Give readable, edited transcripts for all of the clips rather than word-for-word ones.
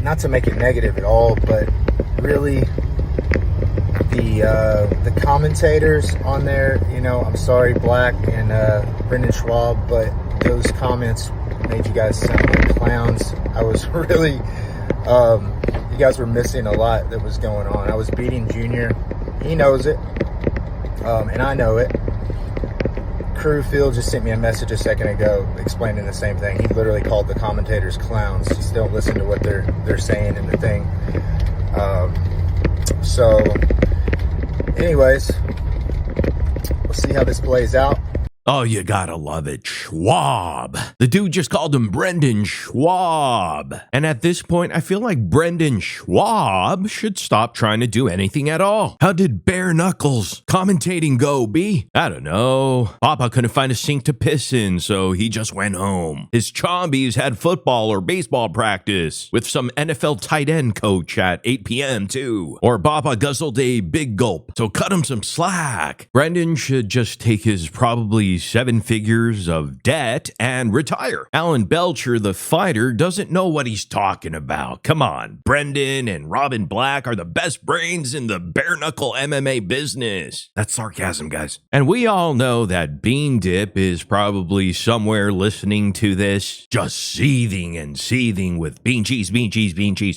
not to make it negative at all, but really the commentators on there, you know, I'm sorry, Black and Brendan Schaub, but those comments made you guys sound like clowns. I was really, you guys were missing a lot that was going on. I was beating Junior. He knows it, and I know it. Crew Phil just sent me a message a second ago explaining the same thing. He literally called the commentators clowns. Just don't listen to what they're saying in the thing. So, anyways, we'll see how this plays out. Oh, you gotta love it. Schwab. The dude just called him Brendan Schwab. And at this point, I feel like Brendan Schwab should stop trying to do anything at all. How did Bare Knuckles commentating go, B? I don't know. Papa couldn't find a sink to piss in, so he just went home. His chombies had football or baseball practice with some NFL tight end coach at 8 p.m. too. Or Papa guzzled a big gulp, so cut him some slack. Brendan should just take his probably 7 figures of debt and retire. Alan Belcher, the fighter, doesn't know what he's talking about. Come on, Brendan and Robin Black are the best brains in the bare knuckle MMA business. That's sarcasm, guys. And we all know that Bean Dip is probably somewhere listening to this, just seething and seething with bean cheese,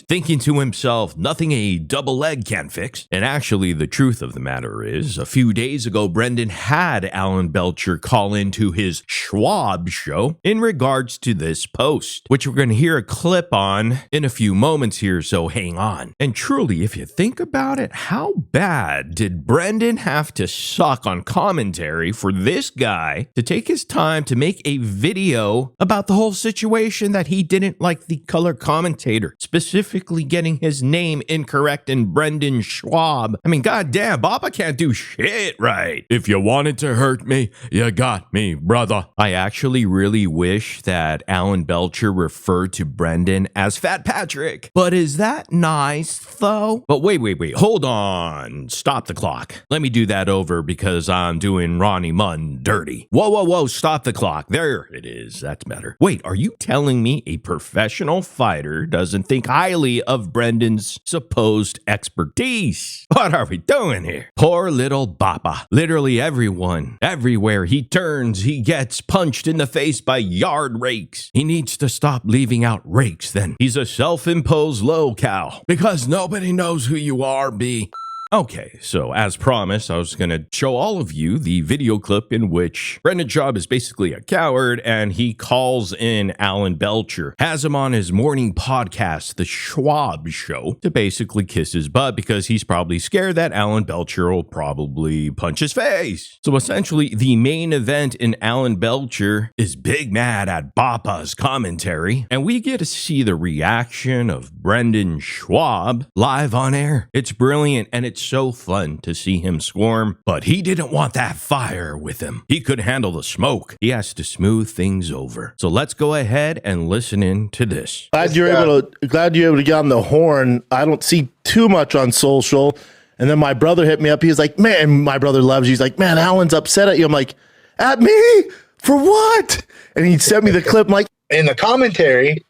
thinking to himself, nothing a double leg can't fix. And actually, the truth of the matter is, a few days ago, Brendan had Alan Belcher call into his Schwab show in regards to this post, which we're going to hear a clip on in a few moments here, so hang on. And truly, if you think about it, how bad did Brendan have to suck on commentary for this guy to take his time to make a video about the whole situation that he didn't like the color commentator, specifically getting his name incorrect in Brendan Schwab? I mean, goddamn, Baba can't do shit right. If you wanted to hurt me, you got me, brother. I actually really wish that Alan Belcher referred to Brendan as Fat Patrick. But is that nice, though? But wait. Hold on. Stop the clock. Let me do that over because I'm doing Ronnie Munn dirty. Whoa. Stop the clock. There it is. That's better. Wait, are you telling me a professional fighter doesn't think highly of Brendan's supposed expertise? What are we doing here? Poor little Bapa. Literally everyone, everywhere he turns, he gets punched in the face by yard rakes. He needs to stop leaving out rakes then. He's a self-imposed low-cow because nobody knows who you are, B. Okay, so as promised, I was going to show all of you the video clip in which Brendan Schaub is basically a coward and he calls in Alan Belcher, has him on his morning podcast, The Schwab Show, to basically kiss his butt because he's probably scared that Alan Belcher will probably punch his face. So essentially, the main event in Alan Belcher is big mad at Bapa's commentary, and we get to see the reaction of Brendan Schaub live on air. It's brilliant, and it's so fun to see him squirm, but he didn't want that fire with him. He could handle the smoke. He has to smooth things over. So let's go ahead and listen in to this. Glad you're able to get on the horn. I don't see too much on social. And then my brother hit me up. He was like, man, my brother loves you. He's like, man, Alan's upset at you. I'm like, at me? For what? And he sent me the clip. I'm like, in the commentary,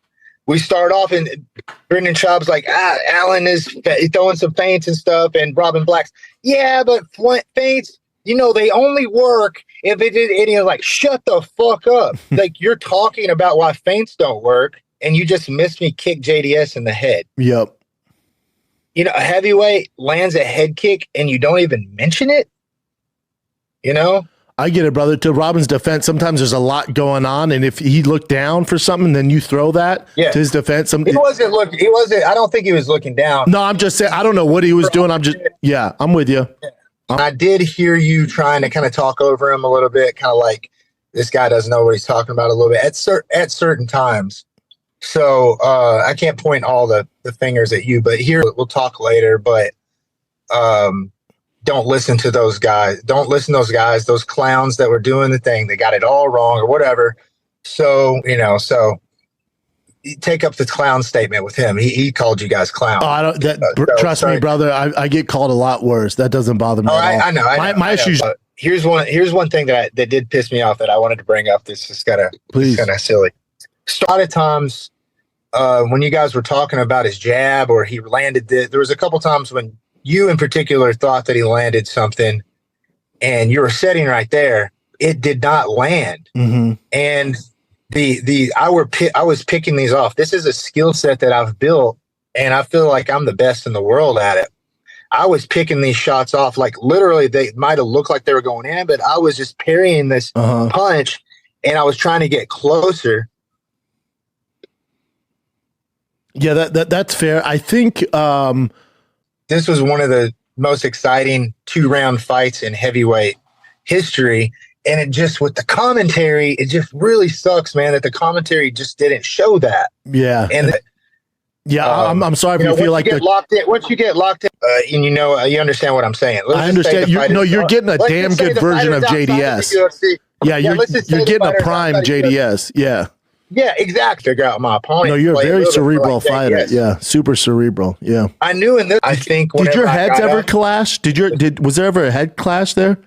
we start off and Brendan Schaub's like, Alan is throwing some feints and stuff, and Robin Black's, yeah, but feints, you know, they only work if they did. And he's like, shut the fuck up. Like, you're talking about why feints don't work, and you just missed me kick JDS in the head. Yep. You know, a heavyweight lands a head kick, and you don't even mention it, you know? I get it, brother. To Robin's defense, sometimes there's a lot going on, and if he looked down for something, then you throw that to his defense. He wasn't. I don't think he was looking down. No, I'm just saying. I don't know what he was doing. I'm with you. I did hear you trying to kind of talk over him a little bit, kind of like this guy doesn't know what he's talking about a little bit at certain times. So I can't point all the fingers at you, but here we'll talk later. But don't listen to those guys. Don't listen to those guys, those clowns that were doing the thing. They got it all wrong or whatever. So, you know, you take up the clown statement with him. He called you guys clowns. Oh, trust me, brother. I get called a lot worse. That doesn't bother me at all. I know. My issues. Here's one thing that did piss me off that I wanted to bring up. This is kind of silly. So a lot of times when you guys were talking about his jab or he landed there was a couple times when you in particular thought that he landed something and you were sitting right there. It did not land. Mm-hmm. And I was picking these off. This is a skill set that I've built and I feel like I'm the best in the world at it. I was picking these shots off, like literally they might have looked like they were going in, but I was just parrying this punch and I was trying to get closer. Yeah, that's fair. I think this was one of the most exciting 2-round fights in heavyweight history. And it just, with the commentary, it just really sucks, man, that the commentary just didn't show that. Yeah. And I'm sorry if you feel like once you get locked in, and you understand what I'm saying. I understand. You're getting a damn good version of JDS. Yeah, you're getting a prime JDS. Yeah. Yeah, exactly. Figure out my opponent. No, you're a very cerebral fighter. Yeah, super cerebral. Yeah. I knew in this. I think. Did your heads ever clash? Was there ever a head clash there?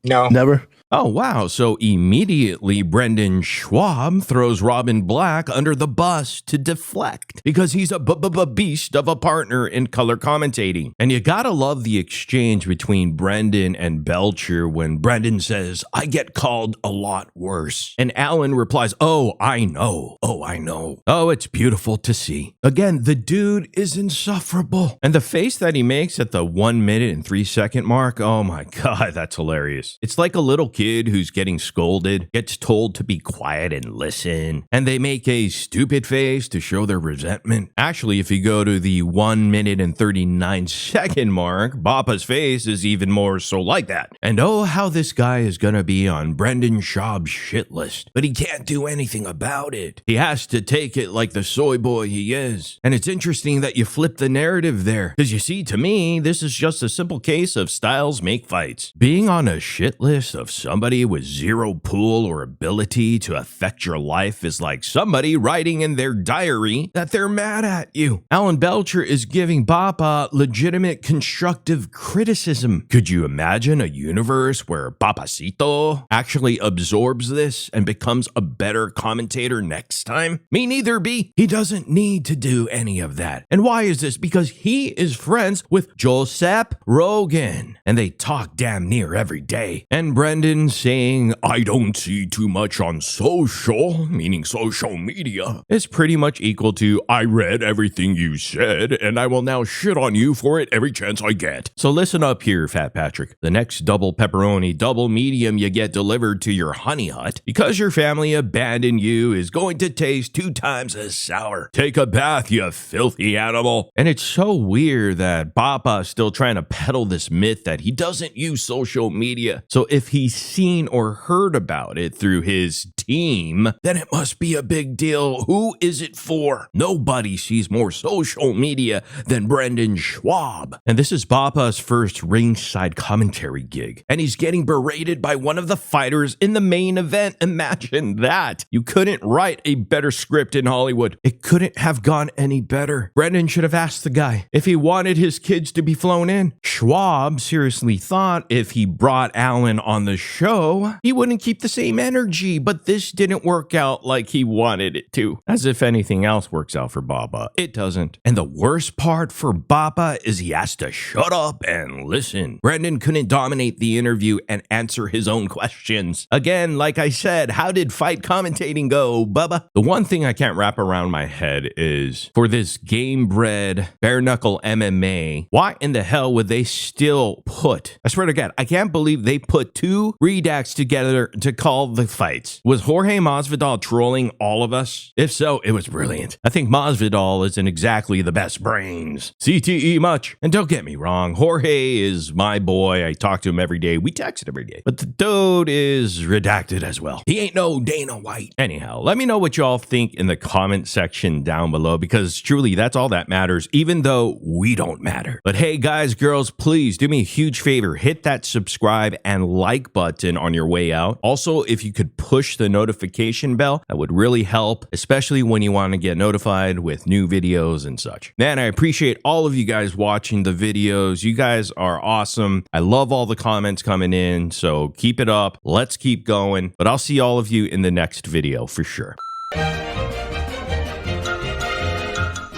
No. Never. Oh, wow. So immediately Brendan Schaub throws Robin Black under the bus to deflect because he's a beast of a partner in color commentating. And you gotta love the exchange between Brendan and Belcher when Brendan says, "I get called a lot worse." And Alan replies, "Oh, I know. Oh, I know. Oh, it's beautiful to see." Again, the dude is insufferable. And the face that he makes at the 1 minute and 3 second mark, oh my God, that's hilarious. It's like a little kid who's getting scolded gets told to be quiet and listen, and they make a stupid face to show their resentment. Actually, if you go to the 1 minute and 39 second mark, Bappa's face is even more so like that. And oh, how this guy is gonna be on Brendan Schaub's shit list, but he can't do anything about it. He has to take it like the soy boy he is. And it's interesting that you flip the narrative there, because you see, to me, this is just a simple case of styles make fights. Being on a shit list of somebody with zero pull or ability to affect your life is like somebody writing in their diary that they're mad at you. Alan Belcher is giving Bappa legitimate constructive criticism. Could you imagine a universe where Papacito actually absorbs this and becomes a better commentator next time? Me neither, B. He doesn't need to do any of that. And why is this? Because he is friends with Joseph Rogan, and they talk damn near every day. And Brendan saying, "I don't see too much on social," meaning social media, is pretty much equal to, "I read everything you said, and I will now shit on you for it every chance I get." So listen up here, Fat Patrick. The next double pepperoni, double medium you get delivered to your honey hut because your family abandoned you is going to taste 2 times as sour. Take a bath, you filthy animal. And it's so weird that Bappa is still trying to peddle this myth that he doesn't use social media. So if he's seen or heard about it through his team, then it must be a big deal. Who is it for? Nobody sees more social media than Brendan Schaub. And this is Bappa's first ringside commentary gig, and he's getting berated by one of the fighters in the main event. Imagine that. You couldn't write a better script in Hollywood. It couldn't have gone any better. Brendan should have asked the guy if he wanted his kids to be flown in. Schaub seriously thought if he brought Alan on the show, he wouldn't keep the same energy, but this didn't work out like he wanted it to. As if anything else works out for Bappa. It doesn't. And the worst part for Bappa is he has to shut up and listen. Brendan couldn't dominate the interview and answer his own questions. Again, like I said, how did fight commentating go, Bubba? The one thing I can't wrap around my head is, for this Gamebred Bare Knuckle MMA, why in the hell would they still put, I swear to God, I can't believe they put 2 redacts together to call the fights. Was Jorge Masvidal trolling all of us? If so, it was brilliant. I think Masvidal isn't exactly the best brains. CTE much. And don't get me wrong, Jorge is my boy. I talk to him every day. We text every day. But the dude is redacted as well. He ain't no Dana White. Anyhow, let me know what y'all think in the comment section down below, because truly that's all that matters, even though we don't matter. But hey guys, girls, please do me a huge favor. Hit that subscribe and like button on your way out. Also, if you could push the notification bell, that would really help, especially when you want to get notified with new videos and such. Man, I appreciate all of you guys watching the videos. You guys are awesome. I love all the comments coming in, so keep it up. Let's keep going. But I'll see all of you in the next video for sure.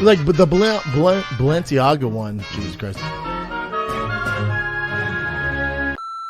Like, but the Balenciaga one, Jesus Christ.